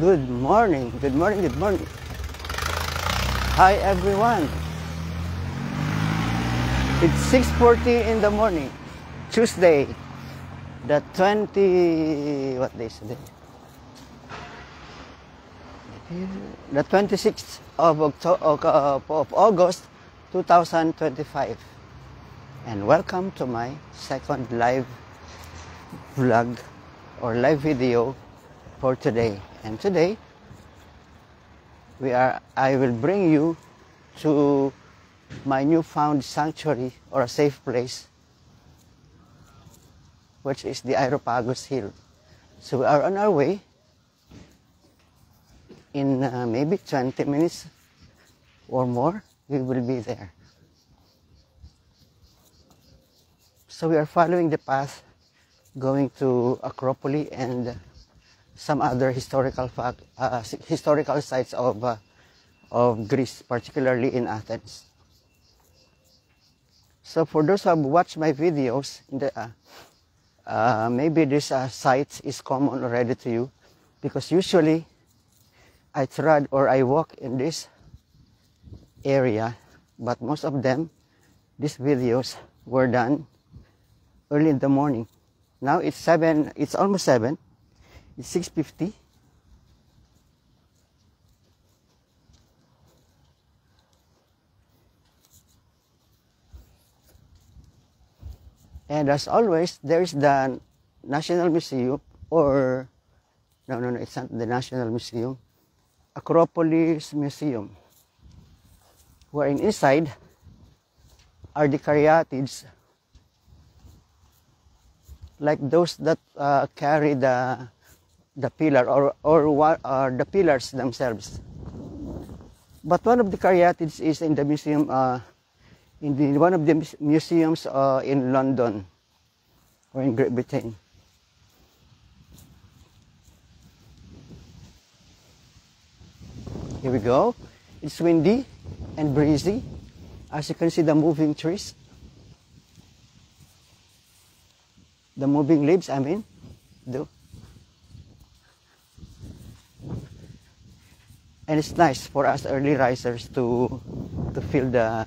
Good morning, good morning, good morning. Hi everyone. It's 6:40 in the morning, Tuesday, the what day is today? The 26th of August 2025. And welcome to my second live vlog or live video for today. And today I will bring you to my newfound sanctuary or a safe place, which is the Aeropagos Hill. So we are on our way. In maybe 20 minutes or more, we will be there. So we are following the path going to Acropolis and some other historical sites of Greece, particularly in Athens. So for those who have watched my videos, maybe this site is common already to you, because usually I trod or I walk in this area, but most of them, these videos were done early in the morning. Now it's 7, it's almost 7, it's 6:50. And as always, there is the National Museum, or no, it's not the National Museum, Acropolis Museum, wherein inside are the caryatids, like those that carry the pillar or the pillars themselves. But one of the caryatids is in the museum, in one of the museums in London or in Great Britain. Here we go. It's windy and breezy. As you can see, the moving trees, the moving leaves, and it's nice for us early risers to feel the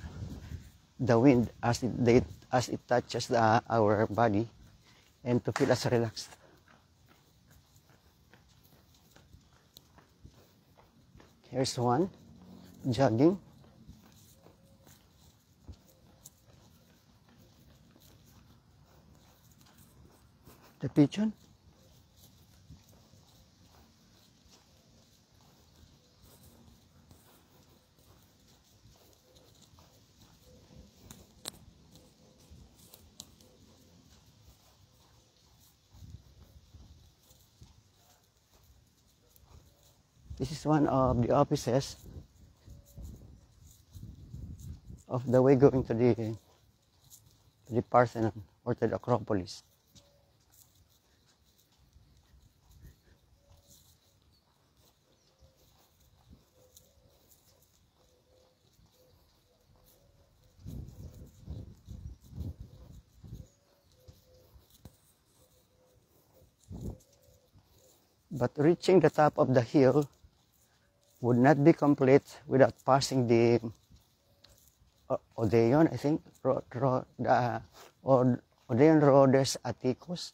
wind as it touches our body, and to feel us relaxed. Here's one jogging. The pigeon. This is one of the offices of the way going to the Parthenon or to the Acropolis. But reaching the top of the hill would not be complete without passing the Odeon, I think, Odeon Rhodes Atticus.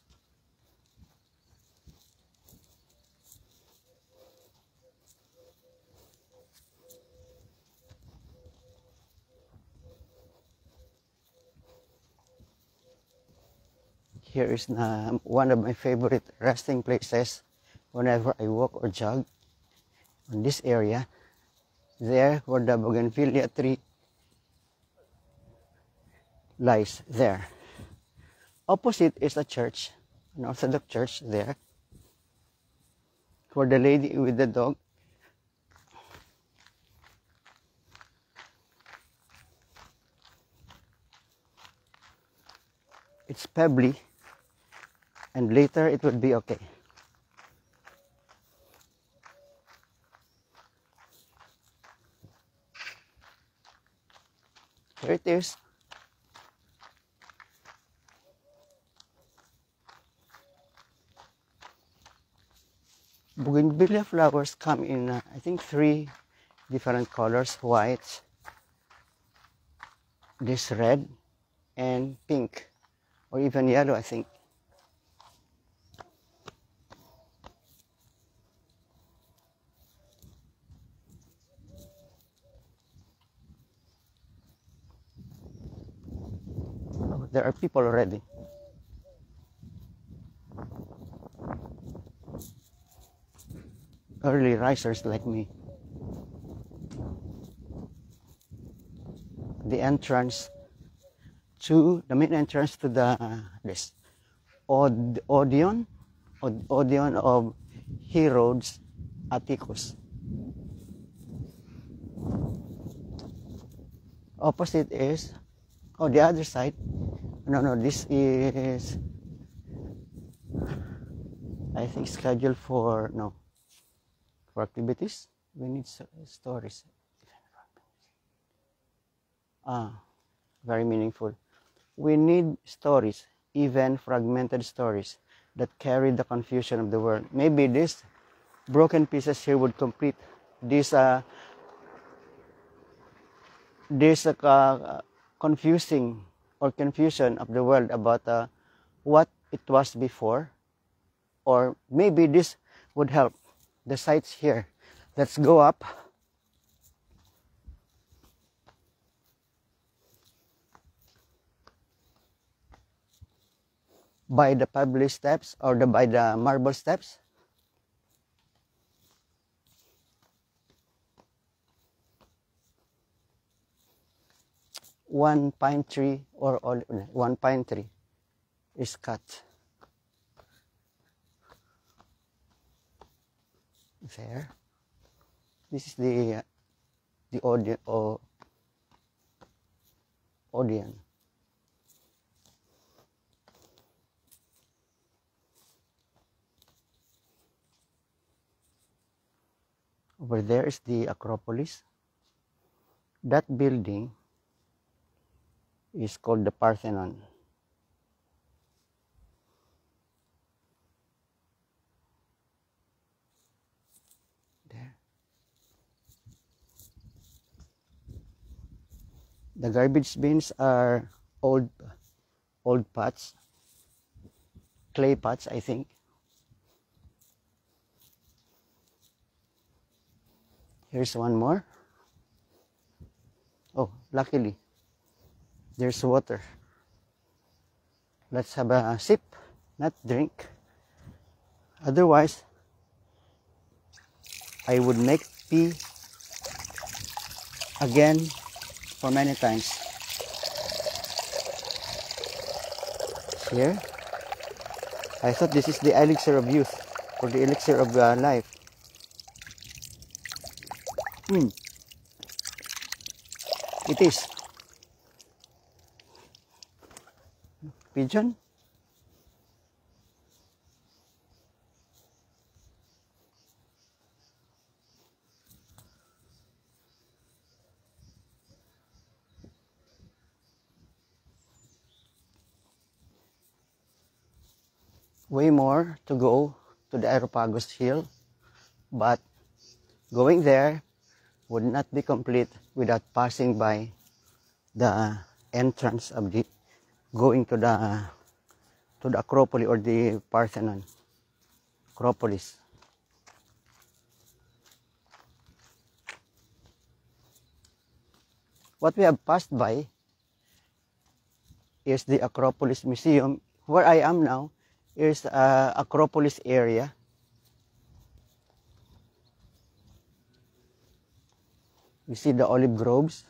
Here is one of my favorite resting places whenever I walk or jog on this area. There where the bougainvillea tree lies there. Opposite is a church, an Orthodox church there, for the lady with the dog. It's pebbly, and later it will be okay. Here it is. Bougainvillea flowers come in, I think, 3 different colors: white, this red, and pink, or even yellow, I think. Oh, there are people already. Early risers like me. The main entrance to this Odeon of Herodes Atticus. Opposite is, the other side. No, this is, I think, scheduled for activities. We need stories. Very meaningful. We need stories, even fragmented stories, that carry the confusion of the world. Maybe these broken pieces here would complete this confusion of the world about what it was before, or maybe this would help the sites here. Let's go up. By the pebble steps, or by the marble steps. One pine tree is cut. There. This is the Odeon. Over there is the Acropolis. That building is called the Parthenon. There. The garbage bins are old pots, clay pots, I think. Here's one more. Oh, luckily, there's water. Let's have a sip, not drink. Otherwise, I would make pee again for many times. Here, I thought this is the elixir of youth, or the elixir of life. It is. Pigeon. Way more to go to the Areopagus Hill, but going there would not be complete without passing by the entrance of going to the Acropolis, or the Parthenon. Acropolis. What we have passed by is the Acropolis Museum. Where I am now is Acropolis area. You see the olive groves.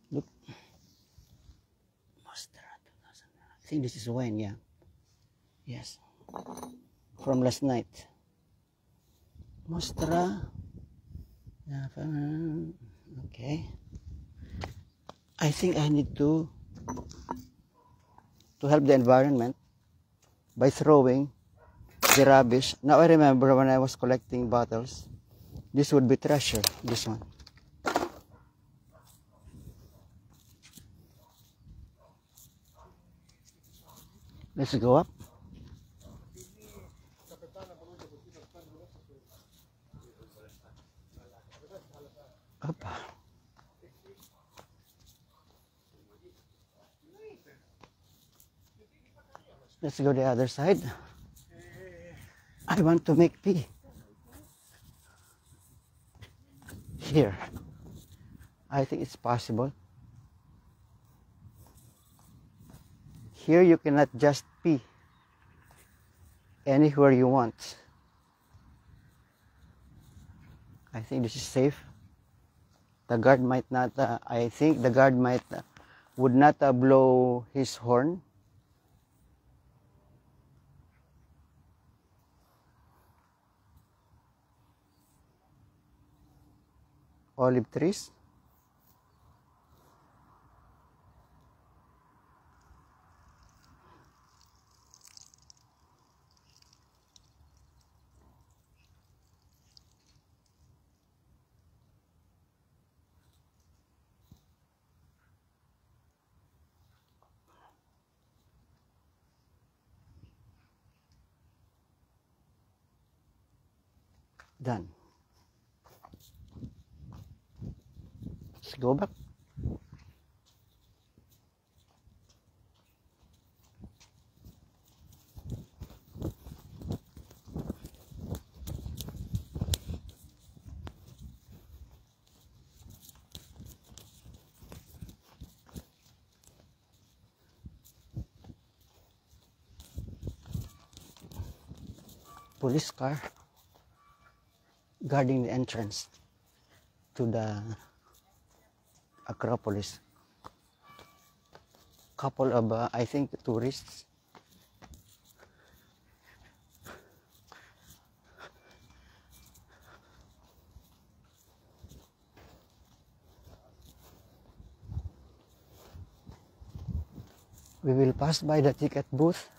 Look. I think this is wine, yeah. Yes. From last night. Mostra. Okay. I think I need to help the environment by throwing the rubbish. Now I remember when I was collecting bottles, this would be treasure, this one. Let's go up. Up. Let's go the other side. I want to make tea. Here. I think it's possible. Here you cannot just pee anywhere you want. I think this is safe. The guard might not, I think the guard would not blow his horn. Olive trees. Done. Let's go back. Police car guarding the entrance to the Acropolis. Couple of, I think, tourists. We will pass by the ticket booths.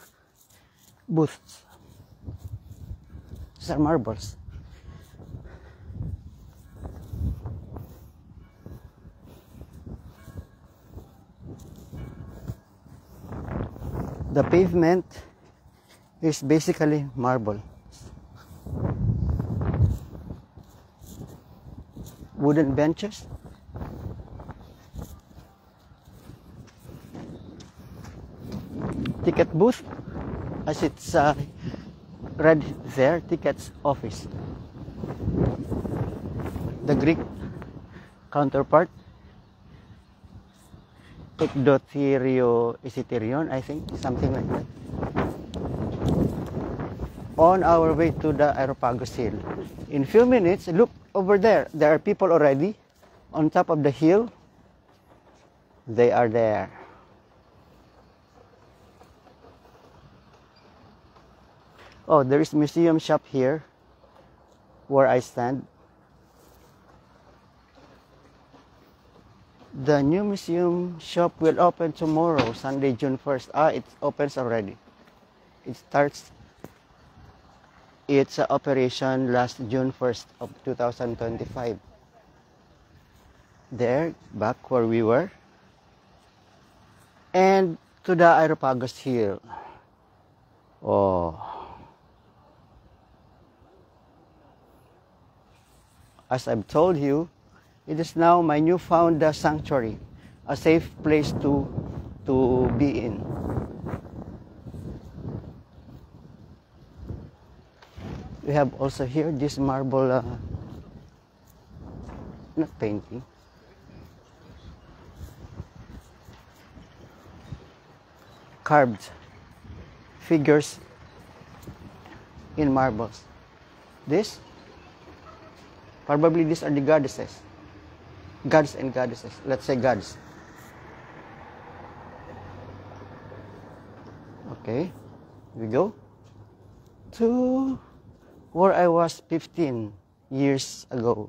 These are marbles. The pavement is basically marble. Wooden benches. Ticket booth, as it's read there, tickets office. The Greek counterpart, Ekdotherio Esiterion, I think, something like that. On our way to the Areopagus Hill. In few minutes, look over there. There are people already on top of the hill. They are there. Oh, there is museum shop here where I stand. The new museum shop will open tomorrow, Sunday, June 1st. It opens already. It starts its operation last June 1st of 2025. There, back where we were. And to the Areopagus Hill. Oh. As I've told you, it is now my newfound sanctuary, a safe place to be in. We have also here this marble, not painting, carved figures in marbles. This, probably these are the goddesses. Gods and goddesses. Let's say gods. Okay, here we go to where I was 15 years ago.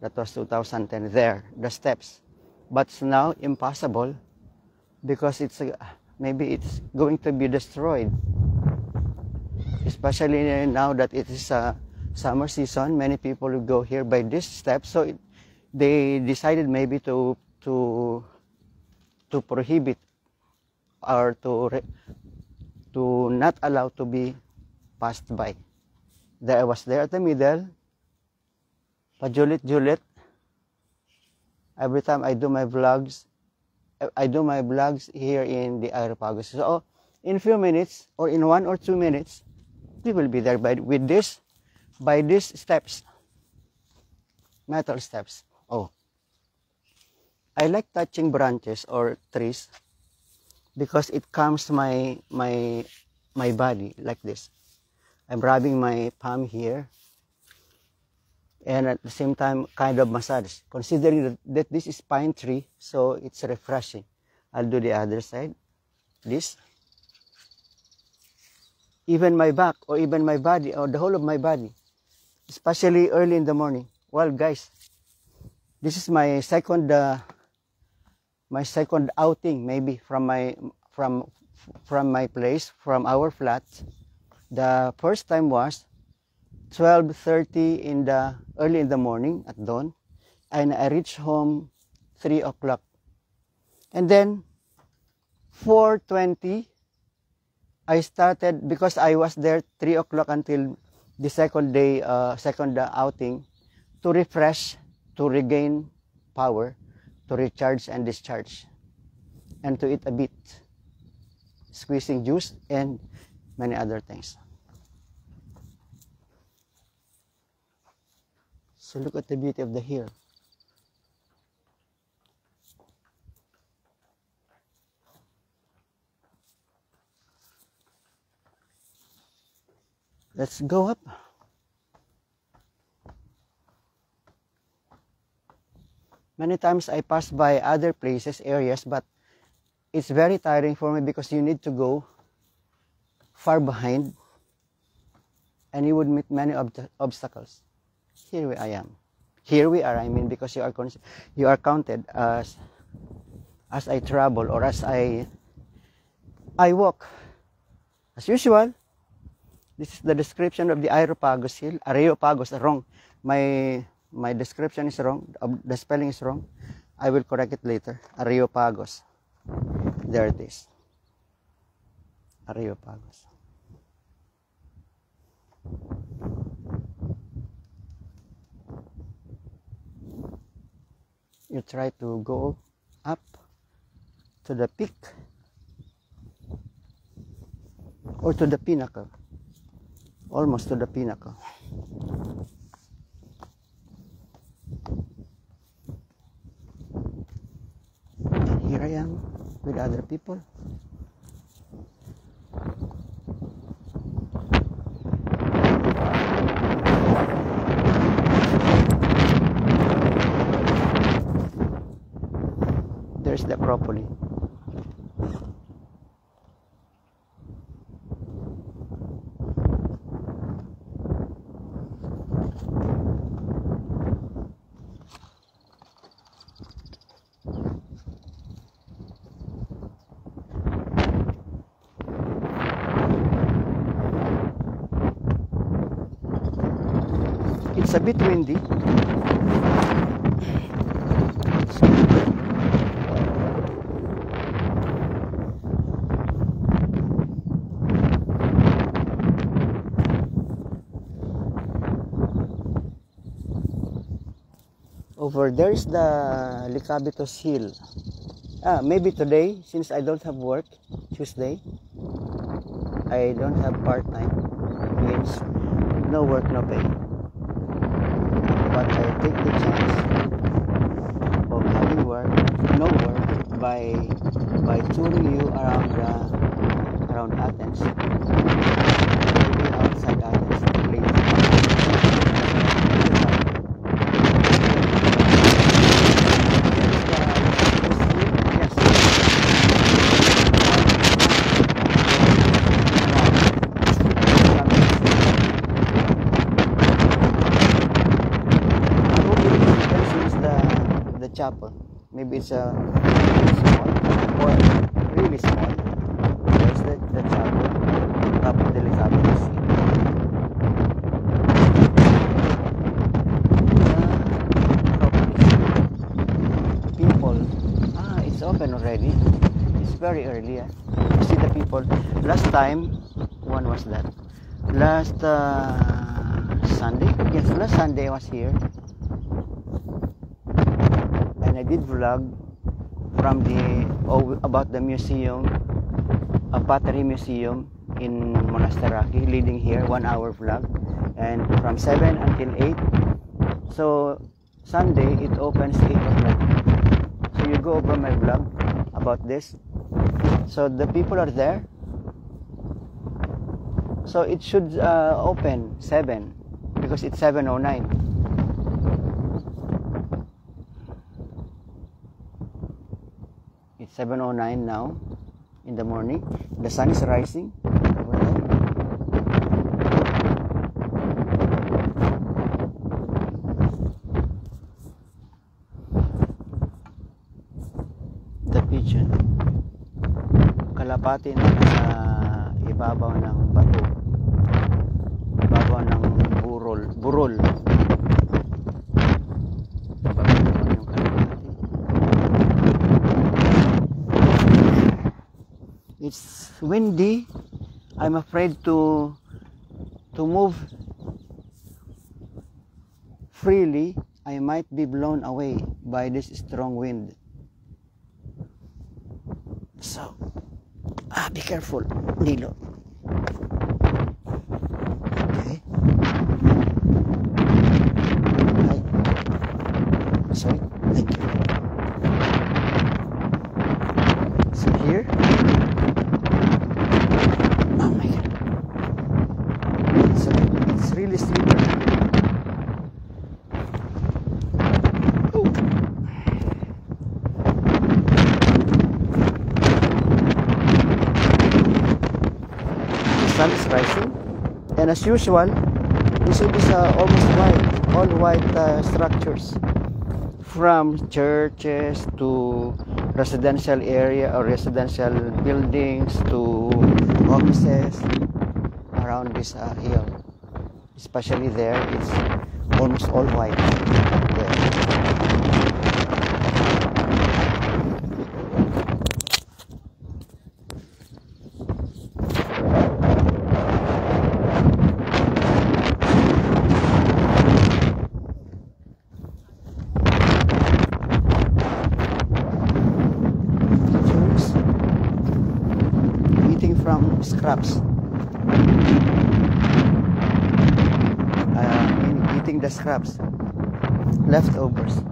That was 2010. There, the steps. But it's now impossible because it's maybe it's going to be destroyed. Especially now that it is summer season, many people will go here by this steps. So they decided maybe to prohibit or to to not allow to be passed by. There I was there at the middle, pajulit-julit. Every time I do my vlogs here in the Areopagos. So in few minutes, or in 1 or 2 minutes, we will be there by these steps, metal steps. Oh, I like touching branches or trees because it calms my body like this. I'm rubbing my palm here, and at the same time kind of massage, considering that this is pine tree, so it's refreshing. I'll do the other side, this. Even my back, or even my body, or the whole of my body, especially early in the morning. Well, guys, this is my second outing, maybe from my place, from our flat. The first time was 12:30 early in the morning at dawn, and I reached home 3 o'clock. And then 4:20 I started, because I was there 3 o'clock until the second outing, to refresh, to regain power, to recharge and discharge, and to eat a bit, squeezing juice and many other things. So look at the beauty of the hill. Let's go up. Many times I pass by other places, areas, but it's very tiring for me because you need to go far behind and you would meet many obstacles. Here I am. Here we are, I mean, because you are counted as I travel, or as I walk. As usual, this is the description of the Areopagos Hill. Areopagos, wrong. My description is wrong. The spelling is wrong. I will correct it later. Areopagos. There it is. Areopagos. You try to go up to the peak or to the pinnacle, almost to the pinnacle. And here I am with other people. There's the Acropolis. It's a bit windy. Over there is the Lycabettus Hill. Maybe today, since I don't have work, Tuesday, I don't have part-time, means no work, no pay. But I take the chance of having work, no work, by touring you around Athens, maybe outside Athens, later. Chapel. Maybe it's a small or really small. There's the chapel on top of the Lycabettus Hill. People, it's open already. It's very early. You see the people. Last time, when was that? Last Sunday? Yes, last Sunday I was here. And I did vlog from about the museum, a pottery museum in Monastiraki, leading here, 1 hour vlog. And from 7 until 8. So Sunday it opens 8 o'clock. So you go over my vlog about this. So the people are there. So it should open 7 because it's 7:09. It's 7:09 now in the morning. The sun is rising. The pigeon. Kalapati na sa ibabaw ng bato. Ibabaw ng burol. It's windy. I'm afraid to move freely. I might be blown away by this strong wind. So, be careful, Nilo. Okay. Hi. Sorry. Thank you. So here. Oh my God. So it's really slippery. Sun is rising, and as usual, you see these almost all white structures, from churches to residential area or residential buildings to offices around this hill. Especially there, it's almost all white there. From scraps, eating the scraps, leftovers.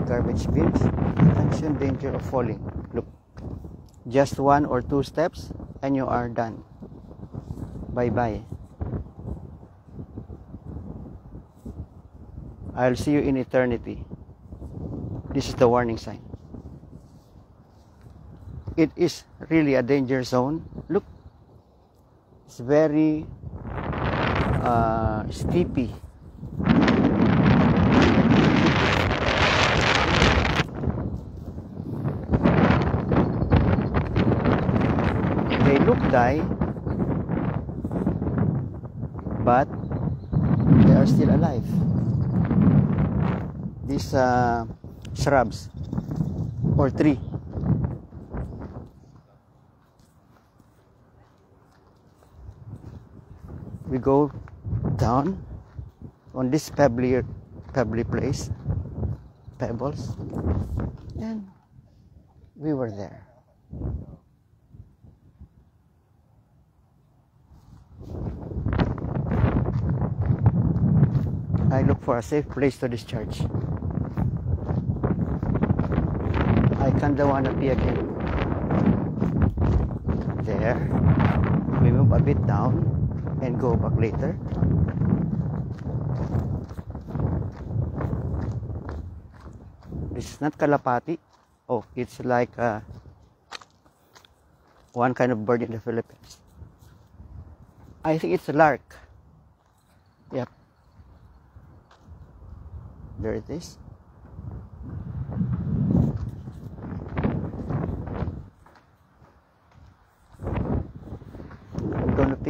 Garbage bins. Attention, danger of falling. Look, just 1 or 2 steps and you are done. Bye-bye. I'll see you in eternity. This is the warning sign. It is really a danger zone. Look, it's very steepy. They look die, but they are still alive. These shrubs or tree. We go down on this pebbly place, pebbles, and we were there. I look for a safe place to discharge. I kinda wanna pee again. There. We move a bit down and go back later. This is not kalapati. Oh, it's like one kind of bird in the Philippines. I think it's a lark. Yep. There it is.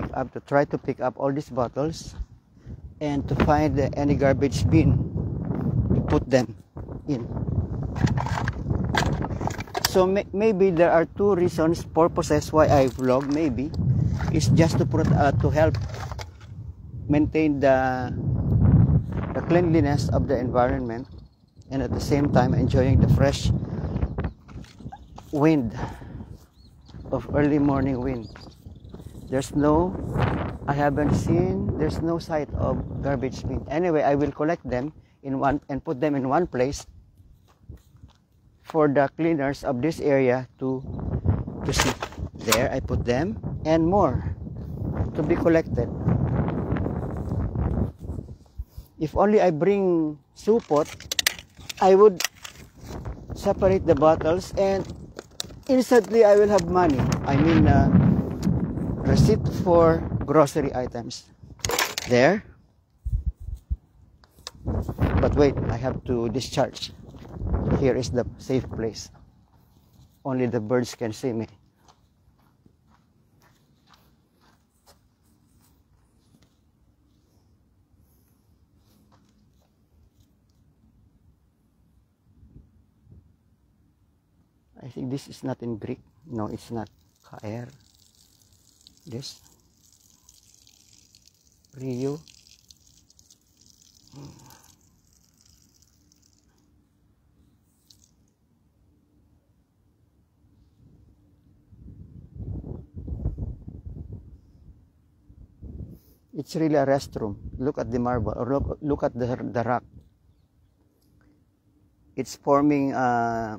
to try to pick up all these bottles and to find any garbage bin to put them in. So maybe there are two reasons, purposes why I vlog. Maybe it's just to help maintain the cleanliness of the environment, and at the same time enjoying the fresh wind of early morning wind. There's no sight of garbage bin. Anyway, I will collect them in one and put them in one place for the cleaners of this area to see. There I put them, and more to be collected. If only I bring supot, I would separate the bottles and instantly I will have money. I mean receipt for grocery items. There. But wait, I have to discharge. Here is the safe place. Only the birds can see me. I think this is not in Greek. No, it's not. Kaer. This. Rio. It's really a restroom. Look at the marble, or look at the rock. It's forming a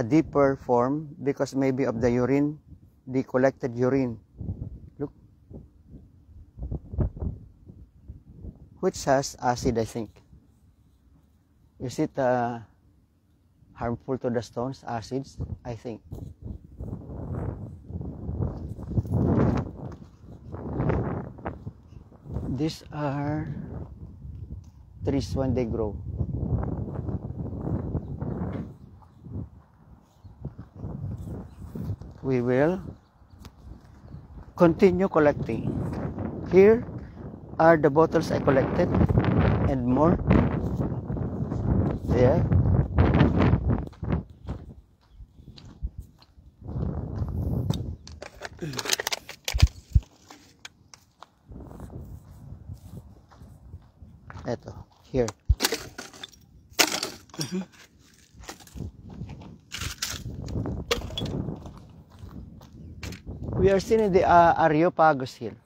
deeper form because maybe of the urine, the collected urine. Look, which has acid, I think. Is it harmful to the stones? Acids, I think. These are trees when they grow. We will continue collecting. Here are the bottles I collected and more. There. Eto, here. We are still in the Areopagus Hill.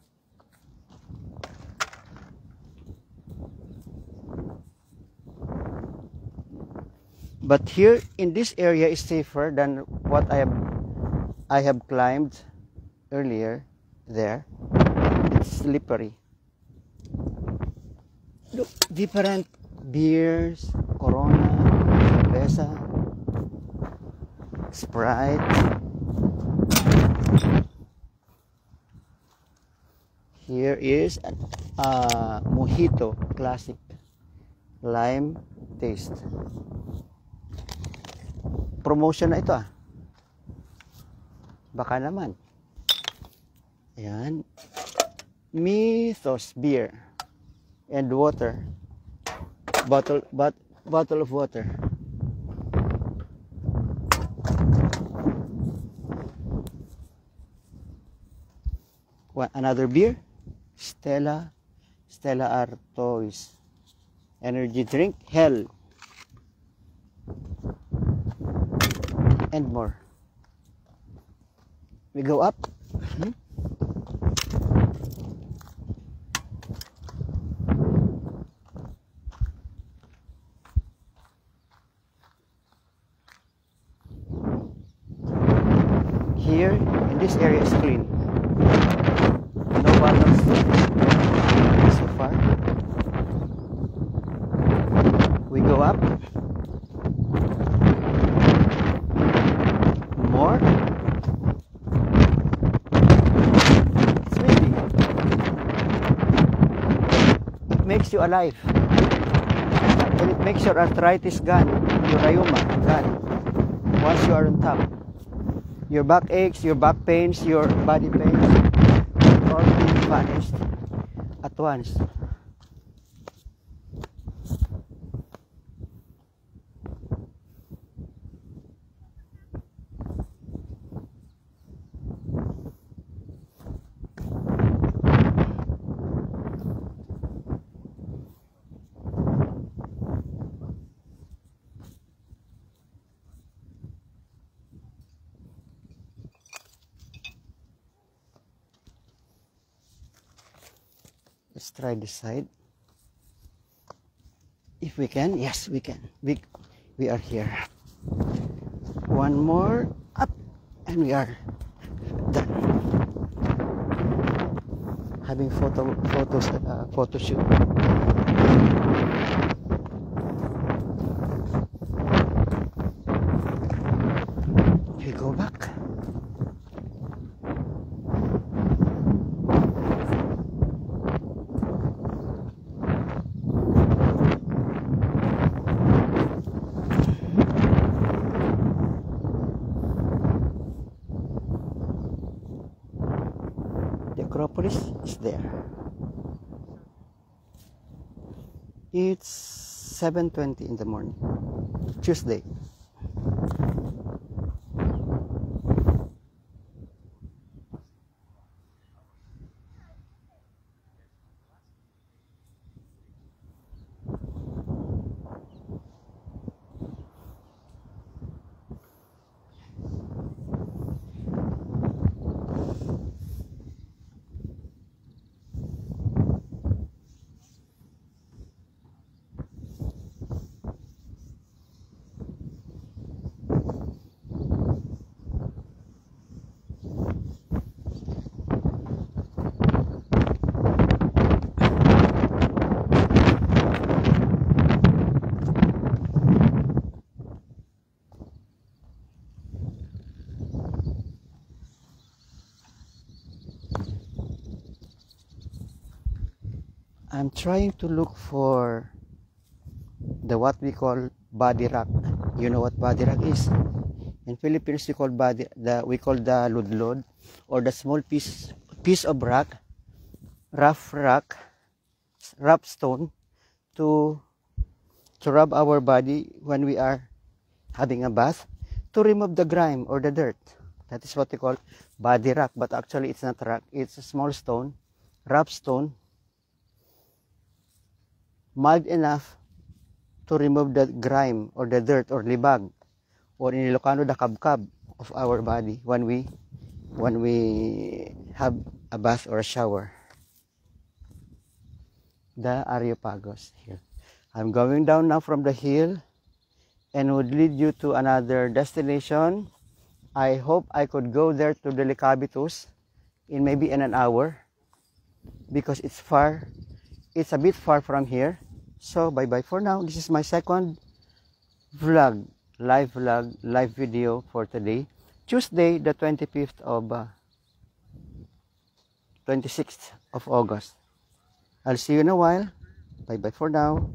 But here in this area is safer than what I have climbed earlier. There, it's slippery. Look, different beers, Corona, cerveza, Sprite. Here is a mojito classic lime taste. Promotion na ito ah. Baka naman. Ayan. Mythos beer and water. Bottle of water. What, another beer? Stella Artois energy drink, Hell, and more. We go up. Here in this area is clean. No bottles so far. We go up. More. It's windy. It makes you alive. And it makes your arthritis gone, your rheuma gone, once you are on top. Your back aches, your back pains, your body pains will all be vanished at once. Let's try this side. If we can, yes, we can. We are here. One more up, and we are done. Having photo shoot. We go back. The Acropolis is there. It's 7:20 in the morning, Tuesday. I'm trying to look for the what we call body rock. You know what body rock is? In Philippines we call the ludlod, or the small piece of rock, rough stone to rub our body when we are having a bath, to remove the grime or the dirt. That is what we call body rock, but actually it's not rock, it's a small stone, rough stone, mild enough to remove the grime or the dirt or libag, or in Ilocano the kabkab of our body when we have a bath or a shower. The Areopagos here. I'm going down now from the hill and would lead you to another destination. I hope I could go there to the Delicabitus in maybe an hour, because it's far. It's a bit far from here. So bye-bye for now. This is my second live video for today, Tuesday the 26th of August. I'll see you in a while. Bye-bye for now.